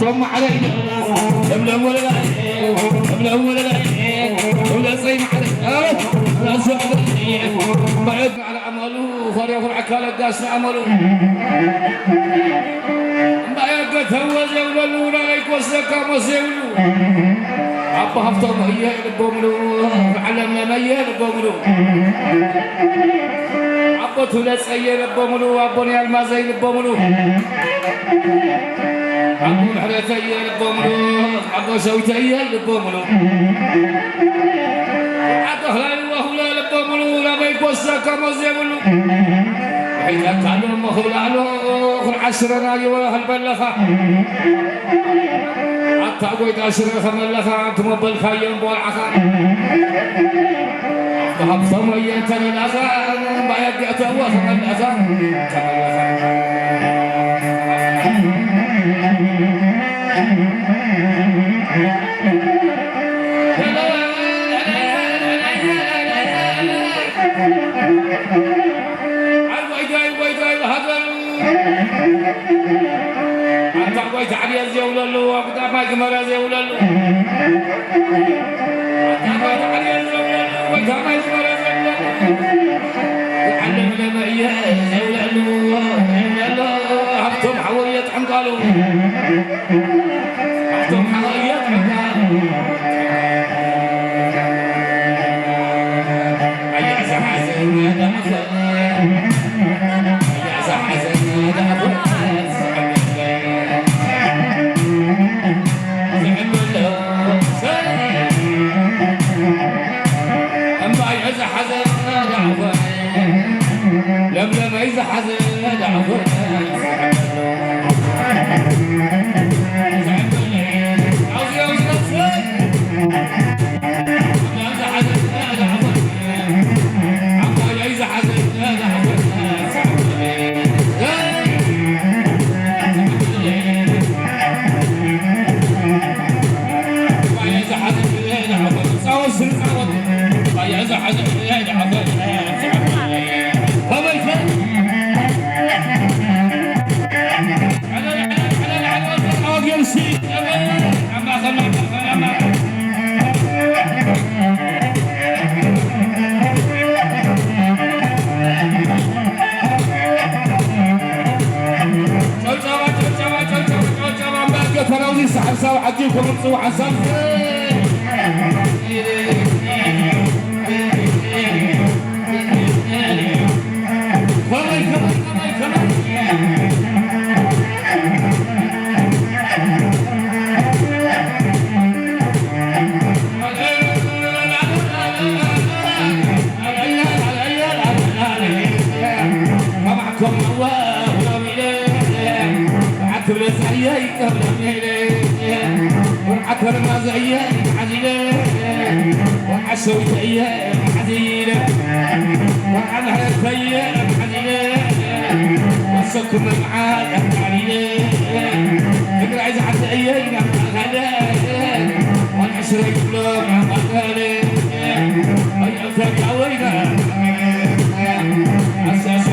ثم علينا لملم ولا لملم ولا ولا صيم علينا لا سعد بعد على عمله فريق العكالة داس عمله ما يقدر هو زولو لا يكوسك ما زولو أبا هفتم هي البوملو علمنا ما هي البوملو أبا ثلاث هي البوملو أبا الماز هي البوملو أبا الحرث هي البوملو أبا شوت هي البوملو أبا هلا وهلا البوملو لا يكوسك ما زولو إذا كانوا مخلالو عشرنا يوه البلخة حتى قويت عشرة خملخة أنتم بالخيم والعخا أفتحب ثمية تنلخة ما يبدأ تأوه خملخة أنت قويت علي زيوللو أبدا ما كمر زيوللو أنت قويت علي زيوللو أبدا ما كمر زيوللو علمنا ما هي زيوللو هبتم حوية حمقالو هبتم حوية حمقالو أي زحزن هذا لم يزحزن دعوة فراوزي سحب سوا حجيكم انتوا حسن وعكر ما زي حزينة وعسوي زي حزينة وعنها زي حزينة والسكر معاك حزينة فكر عايز حتى أيام هذا والعشرة يقولون عم أغاني أيام تعوينا أساس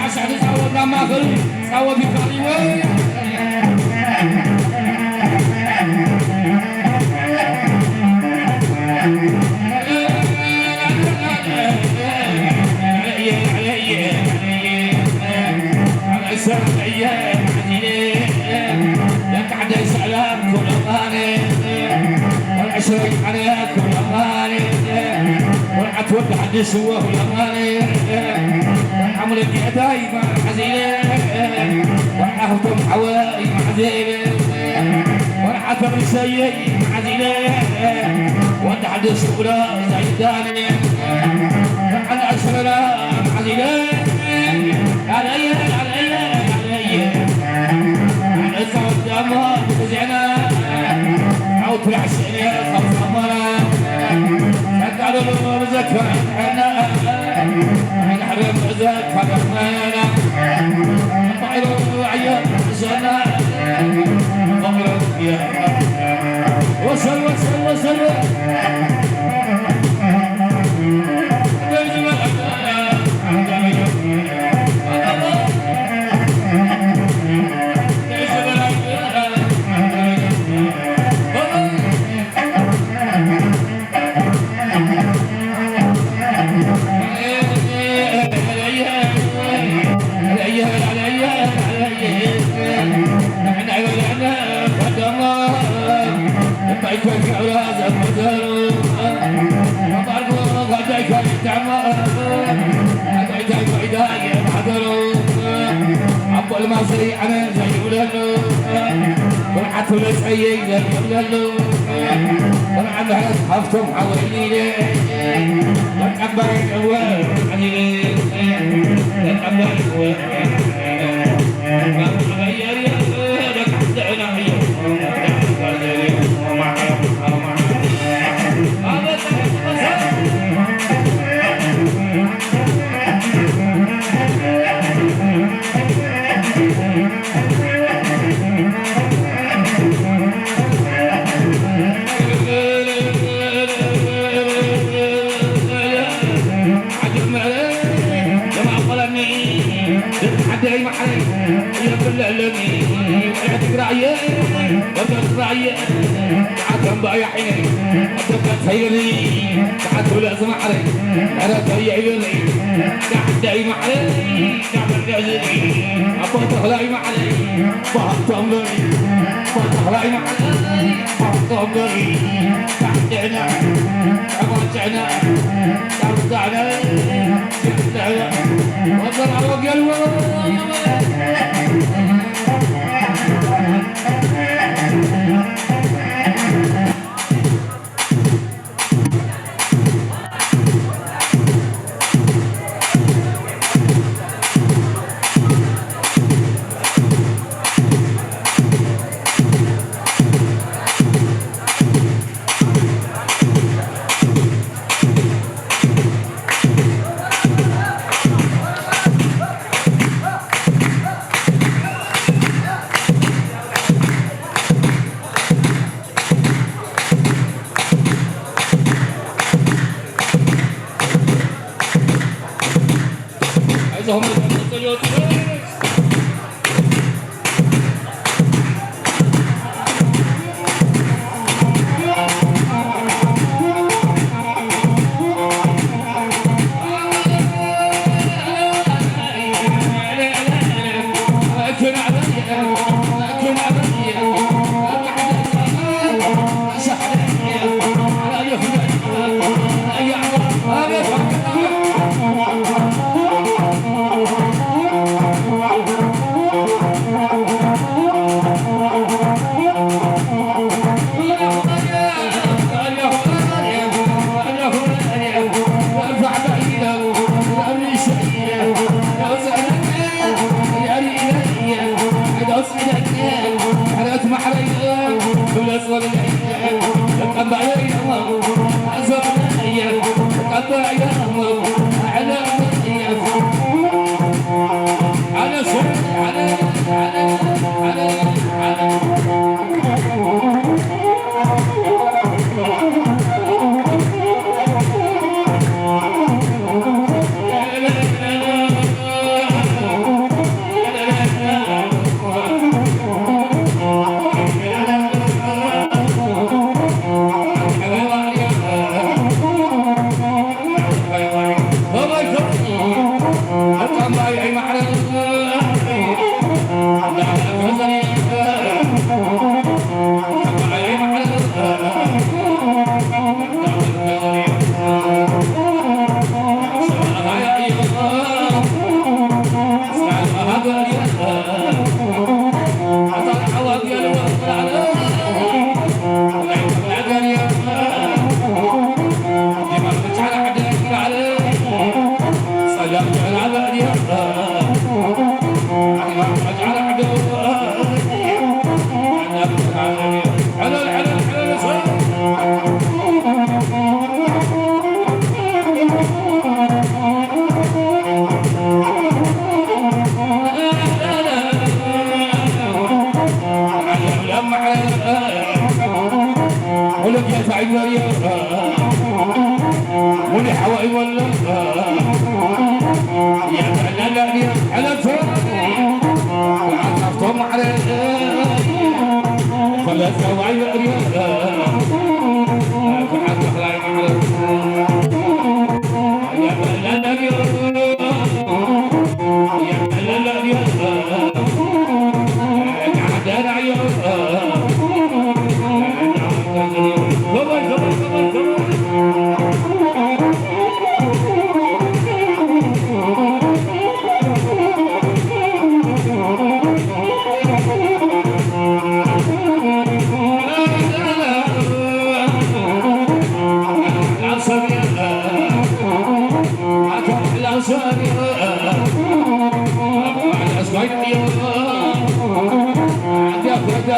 ساعة تعود ما خلي تعود يكالي وين على سنة أيام لك عدا سلام كل أماني والعشرين عليك كل أماني والعتود حدث هو كل أماني عمرك دايما حزينة وحافتم حوائي حزينة وحافتم سيئي حزينة وتحدث ولا زيداني وحنا أسرنا حزينة علي على صوت دمها بزعنا عود في العشرين خمس أمرا تعالوا بذكر احنا نحرم ذاك فرحنا طائر عيال سنة زي أنا زي ولادو ورحت ولا زي ولادو ورحت على صحفتهم حواليني وكبر الأول علي كبر الأول غير يا لك حتى عيني دايم علي يا كل علمي يعطيك رعيه وبس رعيه تعال بقى يا عيني اتبقى تخيلني تعال لازم علي انا تهيئني قاعد دايم علي تعمل رجلي ابغى تهلاي علي بحط امري تهلاي علي بحط امري تعدينا ابغى تعدينا تعدينا وضرع وقلبه هم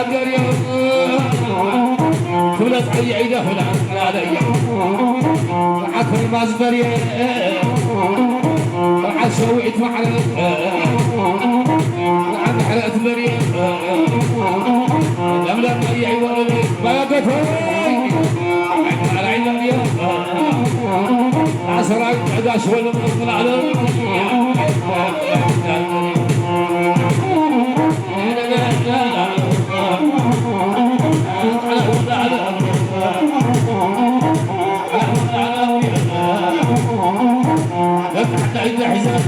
أقدر يوم كل أصحي عيده والعسل علي عفر المصدر يا عشويت محرق عن حرقة مريم لم يعي ولدي ما قفل على عين اليوم عصر 11 ولا من على عند حزام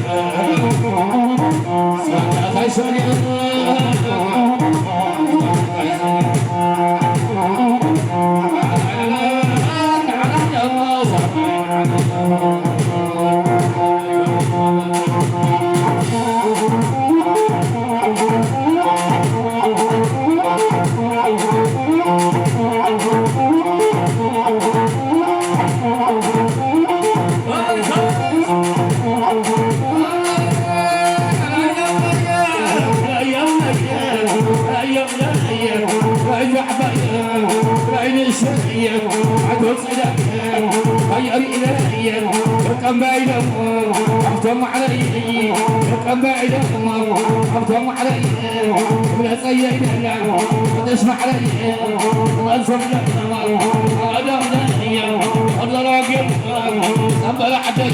خيسوني عدو صدق غير إلهي رقم بعيدهم أفتهم علي رقم بعيدهم أفتهم علي ولا سيئنا وتسمع علي وأنصر لنا هذا هدايا الله راقب أبا حدك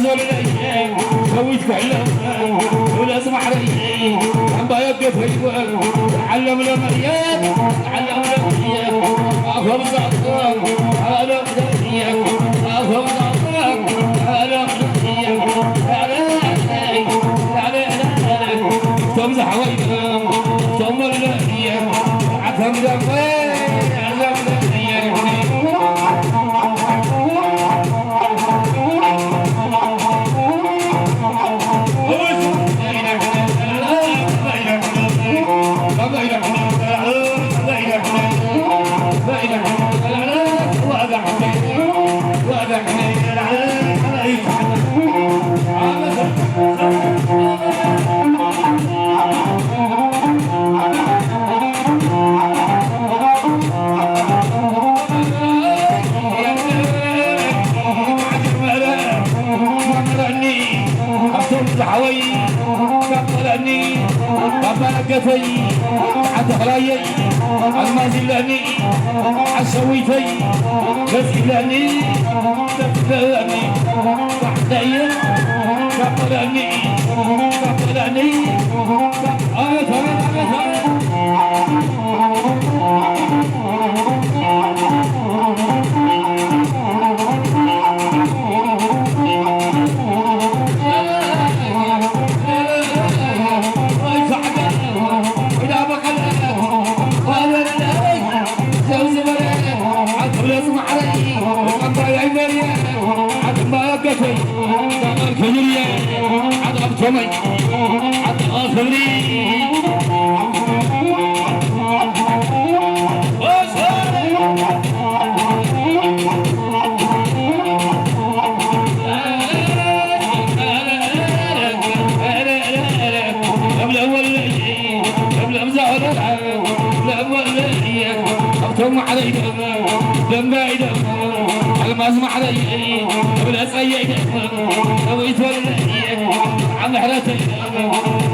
زول الايام سويت كحله ولا اسمع علي عم بيقف هيوان تعلم المريان تعلم المريان افهم زعطان على خديك افهم زعطان على خديك على تمزح وينام تمر الايام عفهم زعطان على خديك حوي كفلني كفلكتي عدخلاي المازلني عسويتي كفلني كفلني تحتي كفلني كفلني الكجرية عضب تومي عضب آخري ثم علي دم بعيد المازم علي ولا سيد سويت ولا عم حرتي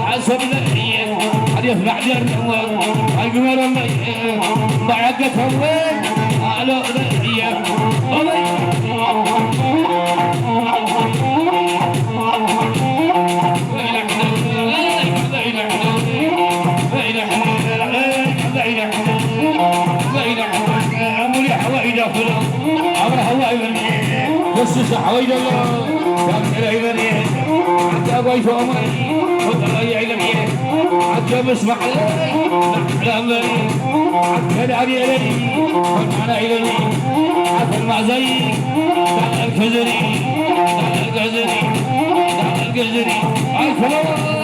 عصب لي حد يفرح جرم القمر لي بعقتهم على لي بس حويد الله كان العيبني حتى ابوي فومي وطلعي علمي حتى بسمع لي على حتى العبي علي وانا علي حتى المعزي دع الكزري دع الكزري دع الكزري اي فلو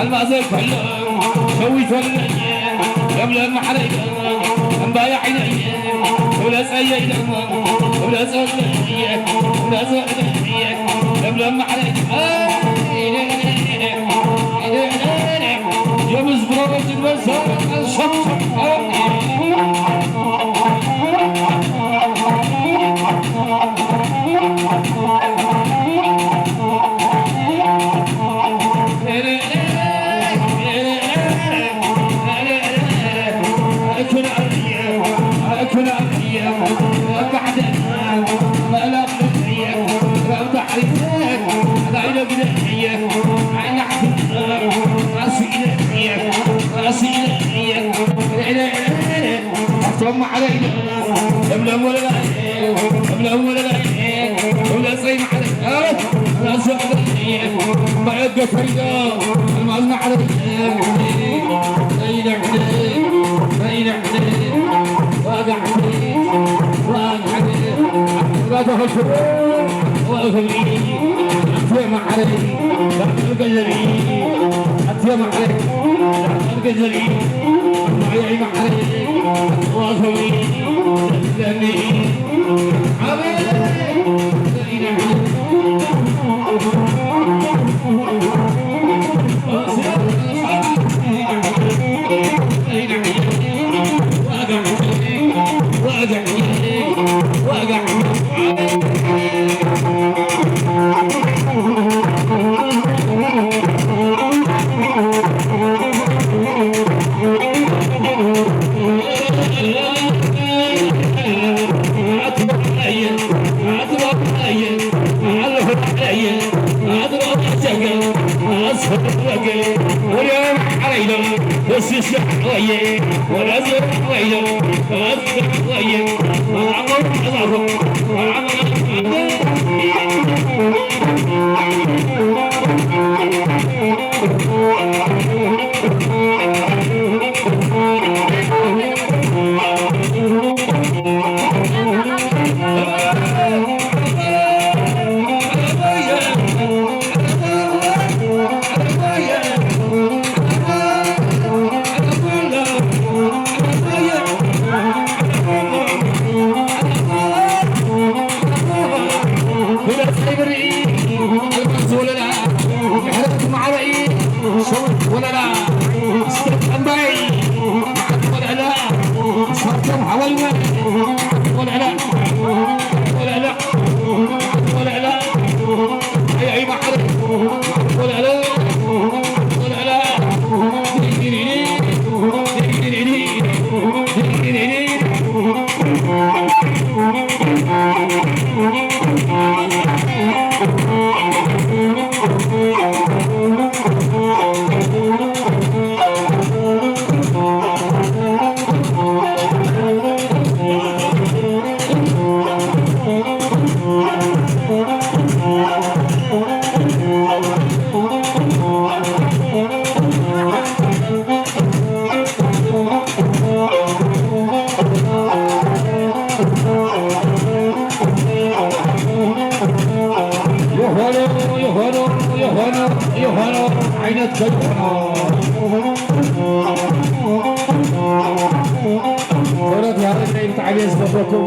المازل كله سويت ولا قبل ما حريق مبايع عيني ولا سيد ولا سيد ولا سيد قبل ما حريق يا مزبرة المسار الشمس ثم علينا لم ولا لم ولا ولا صيم علينا لا صعب ما يبقى فريدا المعلم علينا بين عليك بين عليك واقع عليك واقع عليك لا تهجر واغفري اتيم عليك لا تقلبي اتيم عليك لا تقلبي معي عليك واغفري لاني عليك بين عليك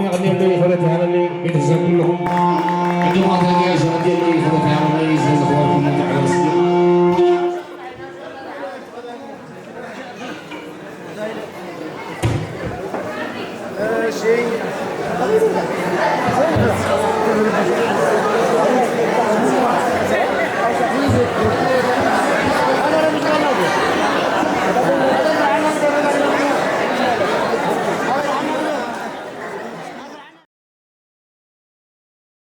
يغني اللي فرد هذا اللي يتسلل لهم عندهم أطلقية شهدية اللي فرد هذا